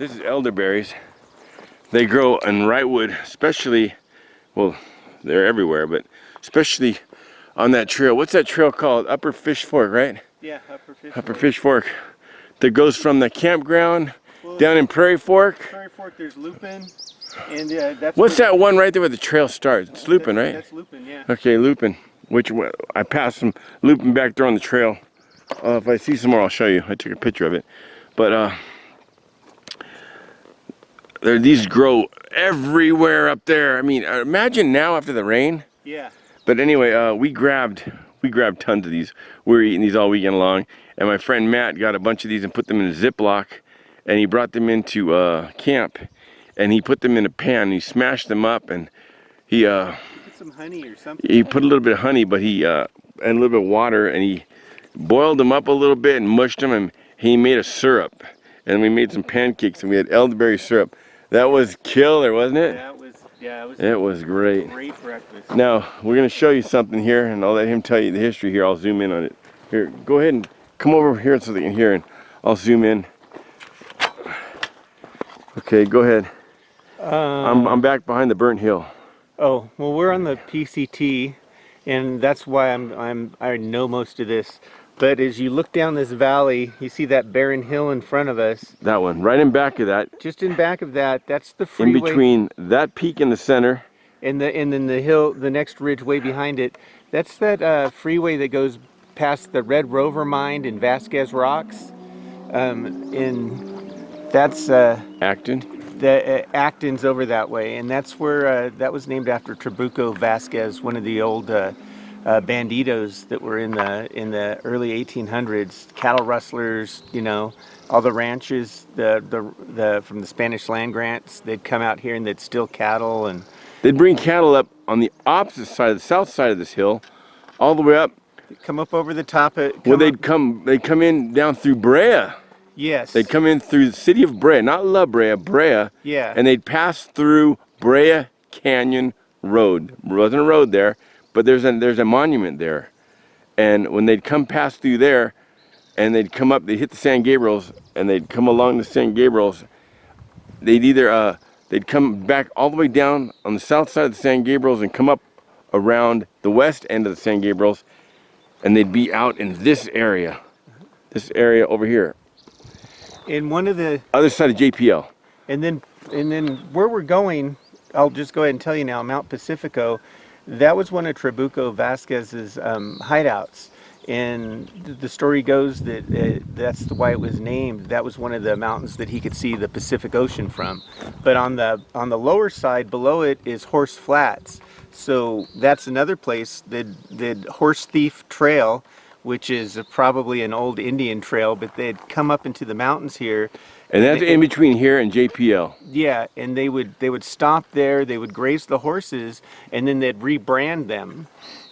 This is elderberries. They grow in Wrightwood, especially, well, they're everywhere, but especially on that trail. What's that trail called? Upper Fish Fork, right? Yeah, Upper Fish Fork. That goes from the campground down in Prairie Fork. Prairie Fork, there's Lupin. And that's what's that one right there where the trail starts? It's Lupin, right? That's Lupin, yeah. Okay, Lupin. Which I passed some Lupin back there on the trail. If I see some more, I'll show you. I took a picture of it. But these grow everywhere up there. I mean, imagine now after the rain. Yeah. But anyway, we grabbed tons of these. We were eating these all weekend long, and my friend Matt got a bunch of these and put them in a Ziploc, and he brought them into camp, and he put them in a pan. And he smashed them up, and he put some honey or something. He put a little bit of honey, but and a little bit of water, and he boiled them up a little bit and mushed them, and he made a syrup. And we made some pancakes, and we had elderberry syrup. That was killer, wasn't it? It was great. Great breakfast. Now, we're going to show you something here, and I'll let him tell you the history here. I'll zoom in on it. Here, go ahead and come over here so they can hear, and I'll zoom in. Okay, go ahead. I'm back behind the burnt hill. Oh, well, we're on the PCT, and that's why I know most of this. But as you look down this valley, you see that barren hill in front of us. That one, right in back of that. Just in back of that, that's the freeway. In between that peak in the center. And then the hill, the next ridge way behind it, that's that freeway that goes past the Red Rover mine in Vasquez Rocks. That's Acton. The Acton's over that way, and that's where that was named after Trabuco Vasquez, one of the old banditos that were in the early 1800s, cattle rustlers. You know, all the ranches, the from the Spanish land grants, they'd come out here and they'd steal cattle, and they'd bring cattle up on the opposite side, the south side of this hill, all the way up. They'd come up over the top of. They'd come in down through Brea. Yes. They'd come in through the city of Brea, not La Brea, Brea. Yeah. And they'd pass through Brea Canyon Road. There wasn't a road there, but there's a monument there. And when they'd come past through there, and they'd come up, they'd hit the San Gabriels, and they'd come along the San Gabriels, they'd come back all the way down on the south side of the San Gabriels and come up around the west end of the San Gabriels, and they'd be out in this area over here. In one of the other side of JPL. And then where we're going, I'll just go ahead and tell you now, Mount Pacifico, that was one of Trabuco Vasquez's hideouts. And the story goes that that's why it was named. That was one of the mountains that he could see the Pacific Ocean from. But on the lower side, below it, is Horse Flats. So that's another place, the Horse Thief Trail, which is probably an old Indian trail, but they'd come up into the mountains here. And that's in between here and JPL. Yeah, and they would stop there, they would graze the horses, and then they'd rebrand them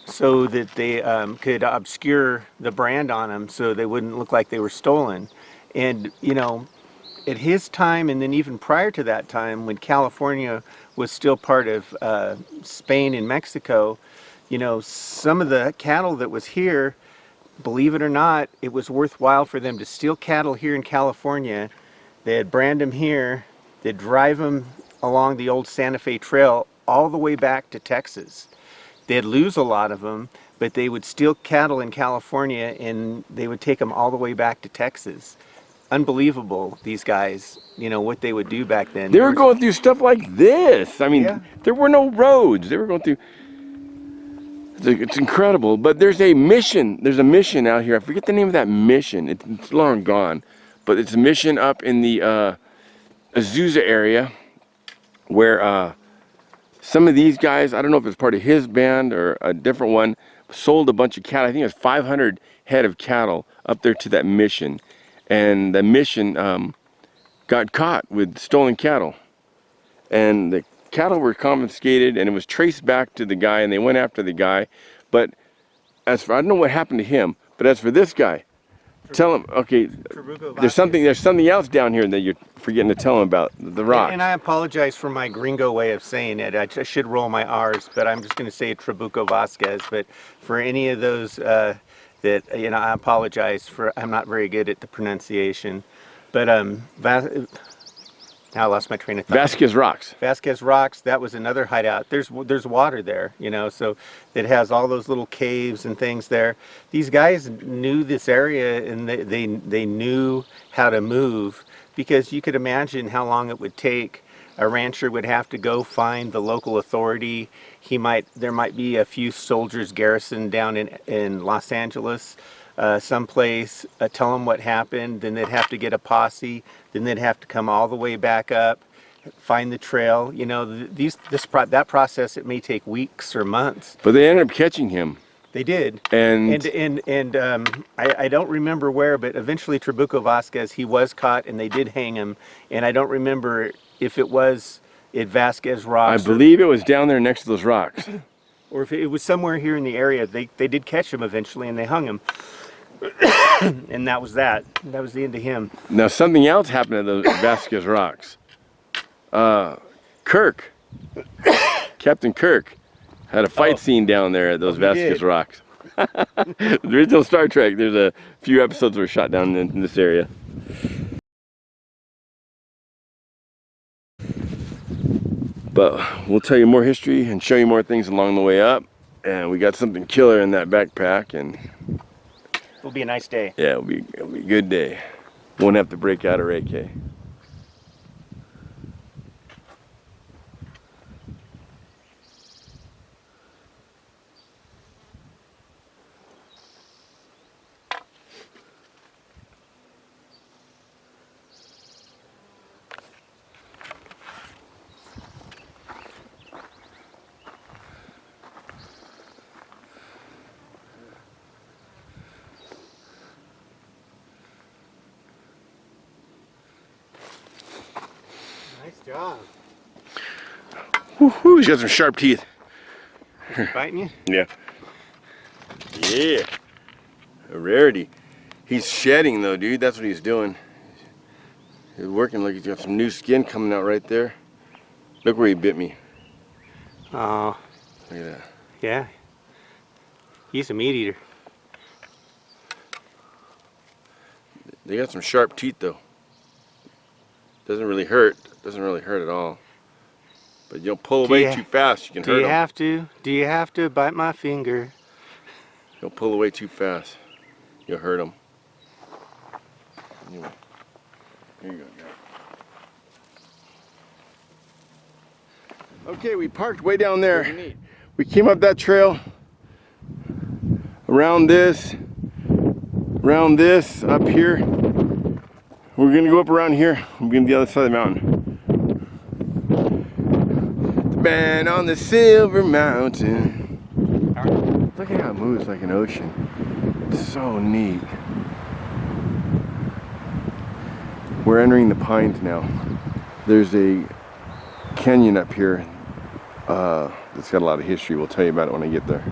so that they could obscure the brand on them so they wouldn't look like they were stolen. And, you know, at his time, and then even prior to that time, when California was still part of Spain and Mexico, you know, some of the cattle that was here, believe it or not, it was worthwhile for them to steal cattle here in California. They'd brand them here, they'd drive them along the old Santa Fe Trail all the way back to Texas. They'd lose a lot of them, but they would steal cattle in California and they would take them all the way back to Texas. Unbelievable, these guys, you know, what they would do back then. They were going through stuff like this. I mean, There were no roads. They were going through... It's incredible, but there's a mission out here. I forget the name of that mission. It's long gone, but it's a mission up in the Azusa area where some of these guys, I don't know if it's part of his band or a different one, sold a bunch of cattle. I think it was 500 head of cattle up there to that mission, and the mission got caught with stolen cattle, and the cattle were confiscated, and it was traced back to the guy, and they went after the guy. But as for, I don't know what happened to him, but as for this guy, tell him, okay, there's something else down here that you're forgetting to tell him about, the rock. And I apologize for my gringo way of saying it. I should roll my R's, but I'm just going to say Trabuco Vasquez. But for any of those that, you know, I apologize for, I'm not very good at the pronunciation. But Now I lost my train of thought. Vasquez Rocks. Vasquez Rocks, that was another hideout. There's water there, you know, so it has all those little caves and things there. These guys knew this area, and they knew how to move, because you could imagine how long it would take. A rancher would have to go find the local authority. There might be a few soldiers garrisoned down in Los Angeles, someplace, tell them what happened. Then they'd have to get a posse. Then they'd have to come all the way back up, find the trail. You know, that process, it may take weeks or months. But they ended up catching him. They did. And I don't remember where, but eventually Trabuco Vasquez, he was caught, and they did hang him. And I don't remember if it was at Vasquez Rocks. I believe it was down there next to those rocks. Or if it was somewhere here in the area. They did catch him eventually, and they hung him. And that was that. That was the end of him. Now something else happened at the Vasquez Rocks. Kirk, Captain Kirk, had a fight scene down there at those Vasquez Rocks. The original Star Trek, there's a few episodes were shot down in this area. But we'll tell you more history and show you more things along the way up. And we got something killer in that backpack, and It'll be a nice day. yeah, it'll be a good day. Won't have to break out our AK. Nice job. Woo-hoo, he's got some sharp teeth. Biting you? Yeah. Yeah. A rarity. He's shedding though, dude. That's what he's doing. He's working like he's got some new skin coming out right there. Look where he bit me. Oh. Look at that. Yeah. He's a meat eater. They got some sharp teeth though. Doesn't really hurt. Doesn't really hurt at all. But you don't pull away too fast, you can hurt them. Do you have to bite my finger? Don't pull away too fast. You'll hurt them. Anyway, here you go, guys. Okay, we parked way down there. We came up that trail, around this, up here. We're gonna go up around here. I'm going to the other side of the mountain. The band on the Silver Mountain. Look at how it moves like an ocean. It's so neat. We're entering the pines now. There's a canyon up here that's got a lot of history. We'll tell you about it when I get there.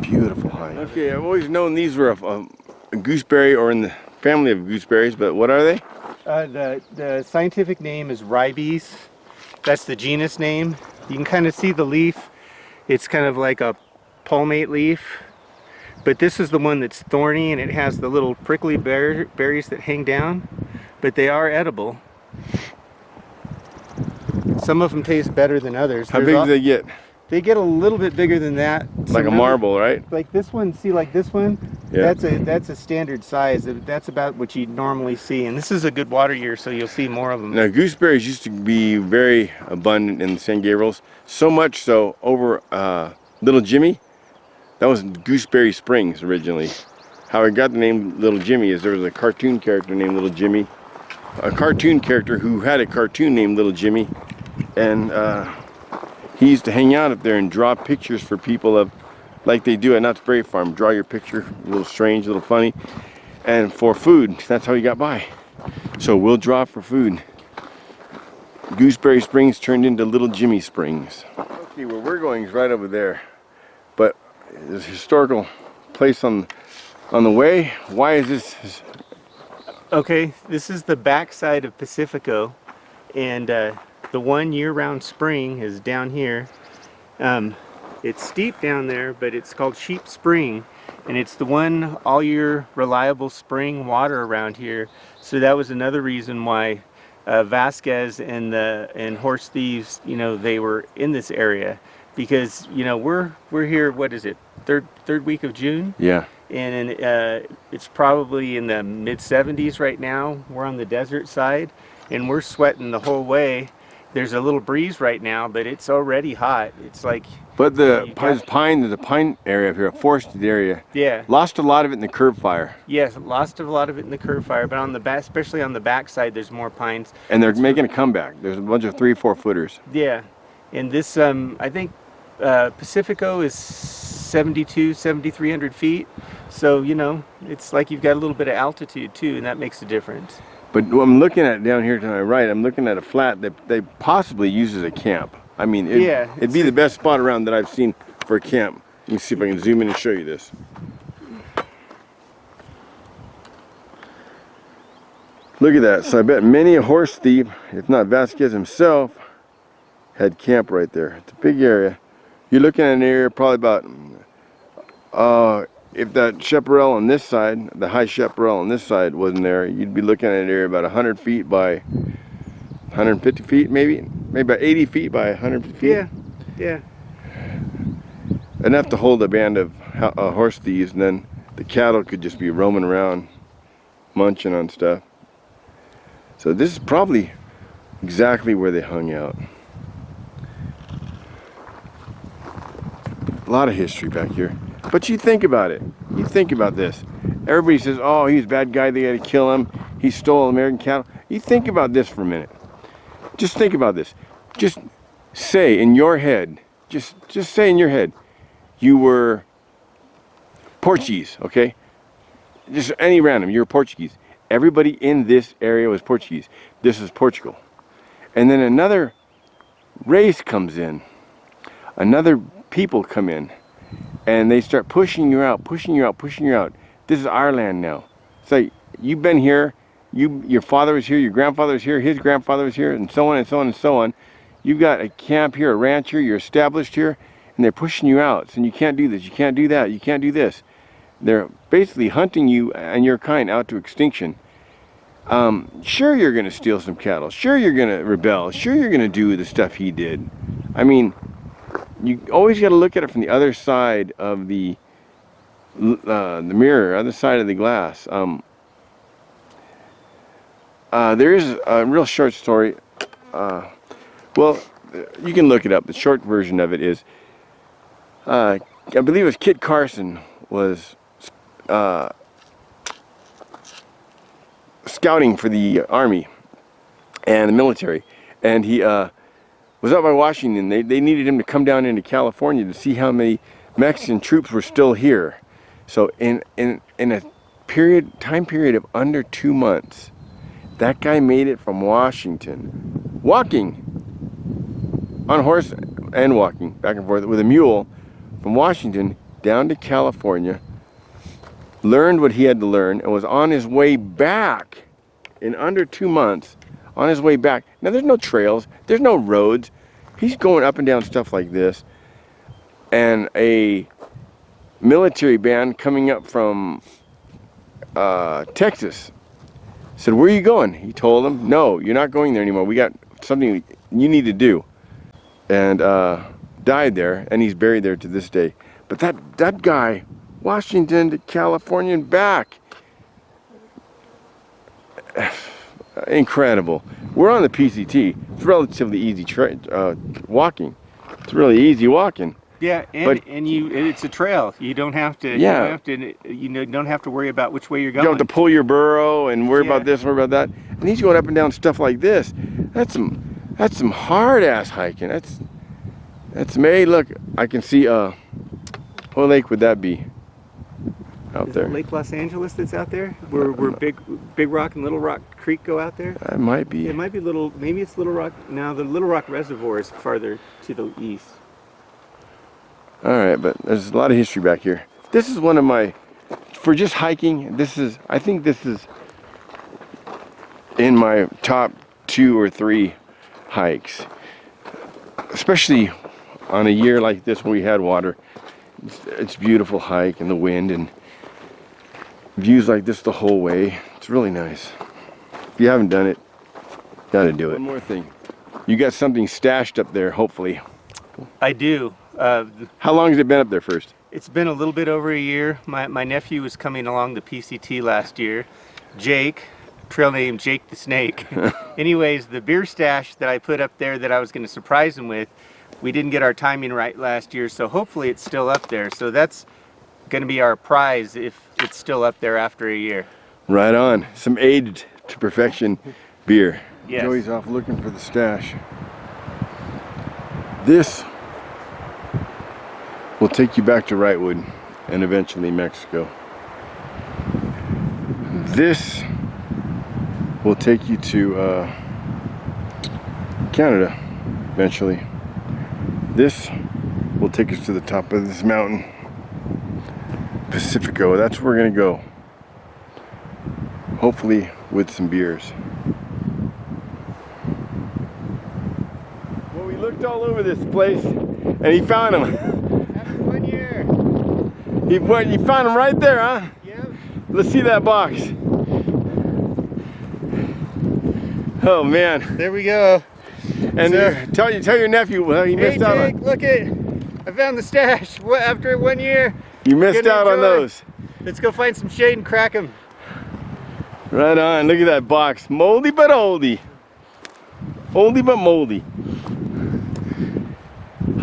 Beautiful hike. Okay, I've always known these were a gooseberry, or in the family of gooseberries, but what are they? The scientific name is ribes. That's the genus name. You can kind of see the leaf. It's kind of like a palmate leaf. But this is the one that's thorny, and it has the little prickly berries that hang down. But they are edible. Some of them taste better than others. How big do they get? They get a little bit bigger than that. Like a marble, right? Like this one, see, like this one? Yeah. That's a standard size. That's about what you normally see. And this is a good water year, so you'll see more of them. Now, gooseberries used to be very abundant in the San Gabriels. So much so, over Little Jimmy, that was Gooseberry Springs originally. How I got the name Little Jimmy is there was a cartoon character named Little Jimmy. A cartoon character who had a cartoon named Little Jimmy. And he used to hang out up there and draw pictures for people of, like they do at Knott's Berry Farm. Draw your picture, a little strange, a little funny. And for food, that's how he got by. So we'll draw for food. Gooseberry Springs turned into Little Jimmy Springs. Okay, where we're going is right over there. But there's a historical place on the way. Why is this? Okay, this is the backside of Pacifico. And the one year-round spring is down here. It's steep down there, but it's called Sheep Spring. and it's the one all year reliable spring water around here. So that was another reason why Vasquez and horse thieves, you know, they were in this area, because you know we're here. What is it? Third week of June. Yeah. And it's probably in the mid 70s right now. We're on the desert side, and we're sweating the whole way. There's a little breeze right now, but it's already hot. It's like. But there's a pine area up here, a forested area. Yeah. Lost a lot of it in the curb fire. Yes, lost a lot of it in the curb fire, but on the back, especially on the back side, there's more pines. And they're making a comeback. There's a bunch of 3-4 footers. Yeah, and this I think Pacifico is 7,300 feet. So you know, it's like you've got a little bit of altitude too, and that makes a difference. But what I'm looking at down here to my right, I'm looking at a flat that they possibly use as a camp. I mean, it'd be the best spot around that I've seen for a camp. Let me see if I can zoom in and show you this. Look at that. So I bet many a horse thief, if not Vasquez himself, had camp right there. It's a big area. You're looking at an area probably about, if that chaparral on this side, the high chaparral on this side wasn't there, you'd be looking at an area about 100 feet by 150 feet, maybe about 80 feet by 150 feet. Yeah, yeah. Enough to hold a band of horse thieves, and then the cattle could just be roaming around, munching on stuff. So this is probably exactly where they hung out. A lot of history back here. But you think about it. You think about this. Everybody says, oh, he's a bad guy, they got to kill him. He stole American cattle. You think about this for a minute. Just think about this. Just say in your head, just say in your head, you were Portuguese, okay? Just any random, you were Portuguese. Everybody in this area was Portuguese. This is Portugal. And then another race comes in. Another people come in. And they start pushing you out, pushing you out, pushing you out. This is our land now. It's like, you've been here, your father was here, your grandfather was here, his grandfather was here, and so on and so on and so on. You've got a camp here, a ranch here, you're established here, and they're pushing you out. So you can't do this, you can't do that, you can't do this. They're basically hunting you and your kind out to extinction. Sure, you're going to steal some cattle. Sure, you're going to rebel. Sure, you're going to do the stuff he did. I mean, you always got to look at it from the other side of the mirror, other side of the glass. There is a real short story. Well, you can look it up. The short version of it is, I believe it was Kit Carson was scouting for the Army and the military, and he was up by Washington. They needed him to come down into California to see how many Mexican troops were still here. So in a time period of under 2 months, that guy made it from Washington, walking on horse and walking back and forth with a mule, from Washington down to California, learned what he had to learn, and was on his way back in under 2 months, on his way back. Now there's no trails, there's no roads. He's going up and down stuff like this, and a military band coming up from Texas said, where are you going? He told them, no, you're not going there anymore. We got something you need to do. And died there, and he's buried there to this day. But that guy, Washington to California and back, incredible. We're on the PCT. It's relatively easy walking. It's really easy walking. Yeah, and it's a trail. You don't have to. Yeah. You don't have to worry about which way you're going. You don't have to pull your burro and worry about this, worry about that. And he's going up and down stuff like this. That's some hard ass hiking. That's me. Look, I can see what lake would that be out Is there? it Lake Los Angeles that's out there? Where Big Rock and Little Rock Creek go out there? It might be. It might be maybe it's Little Rock. Now the Little Rock Reservoir is farther to the east. All right, but there's a lot of history back here. This is one of my, for just hiking, I think this is in my top 2 or 3 hikes. Especially on a year like this when we had water. It's a beautiful hike, and the wind, and Views like this the whole way. It's really nice. If you haven't done it, gotta do it. One more thing. You got something stashed up there, hopefully. I do. How long has it been up there first? It's been a little bit over a year. My nephew was coming along the PCT last year. Jake, trail name Jake the Snake. Anyways, the beer stash that I put up there that I was going to surprise him with, we didn't get our timing right last year, so hopefully it's still up there. So that's going to be our prize if it's still up there after a year. Right on. Some aged to perfection beer. Yes. Joey's off looking for the stash. This will take you back to Wrightwood and eventually Mexico. This will take you to Canada eventually. This will take us to the top of this mountain, Pacifico. That's where we're gonna go. Hopefully with some beers. Well, we looked all over this place and he found them. After 1 year. You found them right there, huh? Yep. Let's see that box. Oh man. There we go. And tell your nephew, well, he missed out Jake, on. look it. I found the stash after 1 year. You missed out on those. Let's go find some shade and crack them. Right on. Look at that box. Moldy but oldie. Oldie but moldy.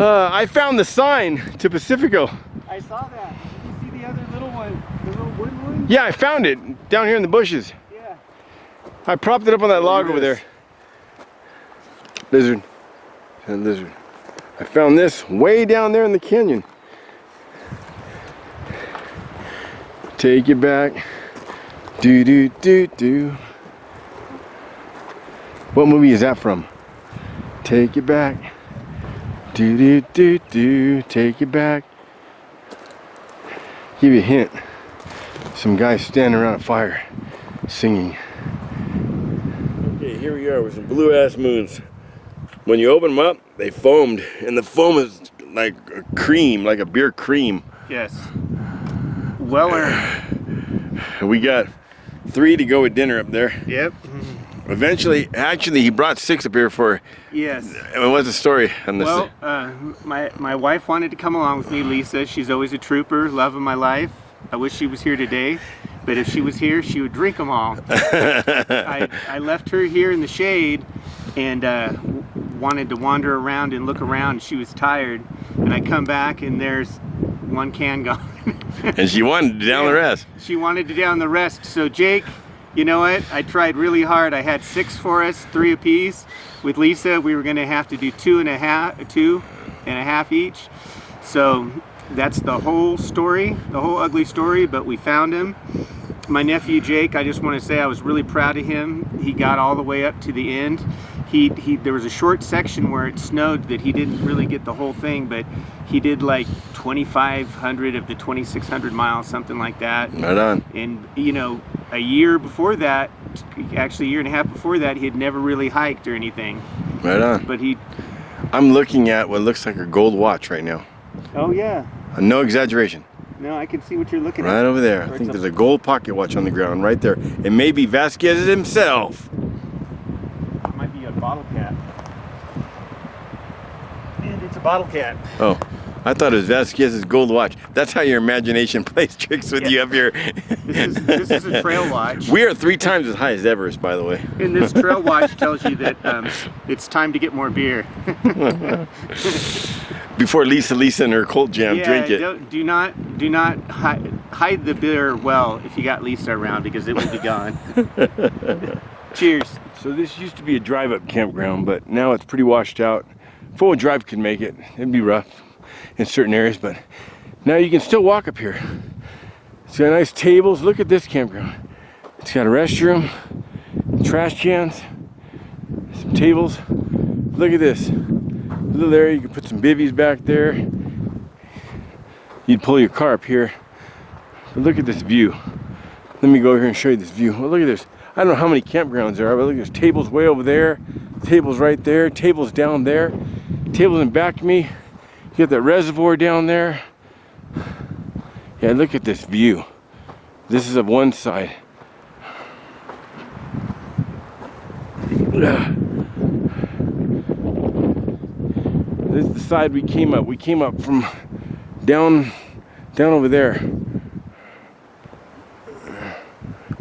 I found the sign to Pacifico. I saw that. Did you see the other little one? The little wooden one? Yeah, I found it down here in the bushes. Yeah. I propped it up on that log over there. Lizard. And lizard. I found this way down there in the canyon. Take it back. Do do do do. What movie is that from? Take it back. Do do do do. Take it back. Give you a hint. Some guys standing around a fire singing. Okay, here we are with some blue ass moons. When you open them up, they foamed, and the foam is like a cream, like a beer cream. Yes. Well earned. We got 3 to go with dinner up there. Yep. Eventually, actually, he brought 6 up here for. Yes. What's the story on this? Well, my wife wanted to come along with me, Lisa. She's always a trooper, love of my life. I wish she was here today, but if she was here, she would drink them all. I left her here in the shade and wanted to wander around and look around. She was tired, and I come back and there's 1 can gone. And she wanted to down the rest. She wanted to down the rest. So Jake, you know what? I tried really hard. I had 6 for us, 3 apiece. With Lisa, we were going to have to do 2 and a half each. So that's the whole story, the whole ugly story, but we found him. My nephew Jake, I just want to say I was really proud of him. He got all the way up to the end. There was a short section where it snowed that he didn't really get the whole thing, but he did like 2,500 of the 2,600 miles, something like that. Right on. And you know, a year before that, actually a year and a half before that, he had never really hiked or anything. Right on. But I'm looking at what looks like a gold watch right now. Oh yeah. No exaggeration. No, I can see what you're looking at. Right over there. I think there's a gold pocket watch on the ground right there. It may be Vasquez himself. It might be a bottle cap. And it's a bottle cap. Oh, I thought it was Vasquez's gold watch. That's how your imagination plays tricks with you up here. This is a trail watch. We are 3 times as high as Everest, by the way. And this trail watch tells you that it's time to get more beer. Before Lisa and her cold jam drink it. Do not hide the beer well if you got Lisa around, because it will be gone. Cheers. So this used to be a drive-up campground, but now it's pretty washed out. 4-wheel drive could make it. It'd be rough in certain areas, but now you can still walk up here. It's got nice tables. Look at this campground. It's got a restroom, trash cans, some tables. Look at this. A little area, you can put some bivvies back there. You'd pull your car up here. But look at this view. Let me go over here and show you this view. Well, look at this. I don't know how many campgrounds there are, but look, there's tables way over there, tables right there, tables down there, tables in back of me. You got that reservoir down there. Yeah, look at this view. This is of one side. This is the side we came up. We came up from down over there.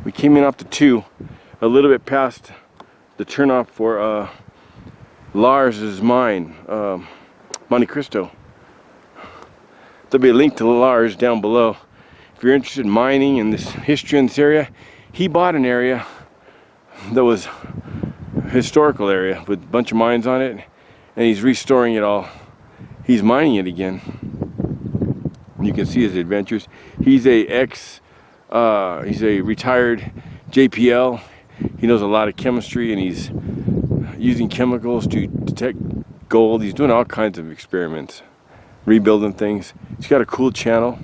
We came in off the 2, a little bit past the turnoff for Lars's mine, Monte Cristo. There'll be a link to Lars down below. If you're interested in mining and this history in this area, he bought an area that was a historical area with a bunch of mines on it, and he's restoring it all. He's mining it again. You can see his adventures. He's a retired JPL. He knows a lot of chemistry, and he's using chemicals to detect gold. He's doing all kinds of experiments, rebuilding things. He's got a cool channel.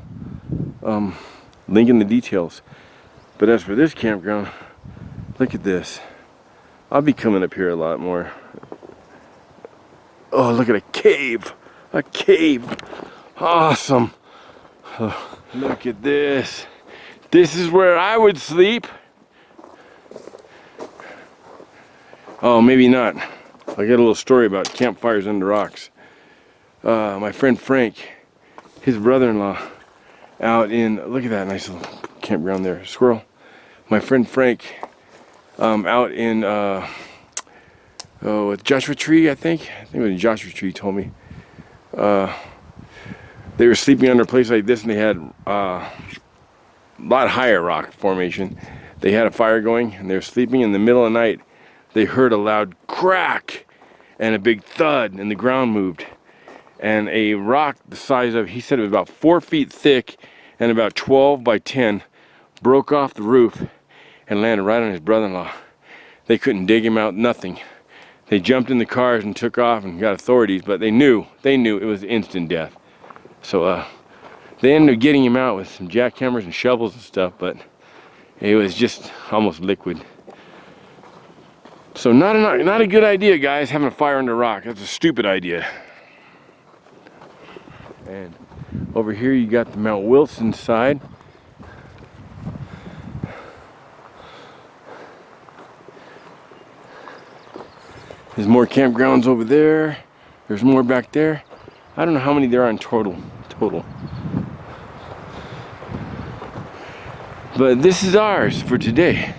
Link in the details. But as for this campground, look at this. I'll be coming up here a lot more. Oh, look at a cave. A cave. Awesome. Oh, look at this. This is where I would sleep. Oh, maybe not. I got a little story about campfires under rocks. My friend Frank, his brother-in-law, out in, look at that nice little campground there, squirrel. My friend Frank, out in, Joshua Tree, I think it was Joshua Tree, told me. They were sleeping under a place like this, and they had a lot higher rock formation. They had a fire going, and they were sleeping. In the middle of the night, they heard a loud crack and a big thud, and the ground moved. And a rock the size of, he said it was about 4 feet thick and about 12 by 10, broke off the roof and landed right on his brother-in-law. They couldn't dig him out, nothing. They jumped in the cars and took off and got authorities, but they knew it was instant death. So they ended up getting him out with some jackhammers and shovels and stuff, but it was just almost liquid. So not a good idea, guys, having a fire under a rock. That's a stupid idea. And over here you got the Mount Wilson side. There's more campgrounds over there. There's more back there. I don't know how many there are in total. But this is ours for today.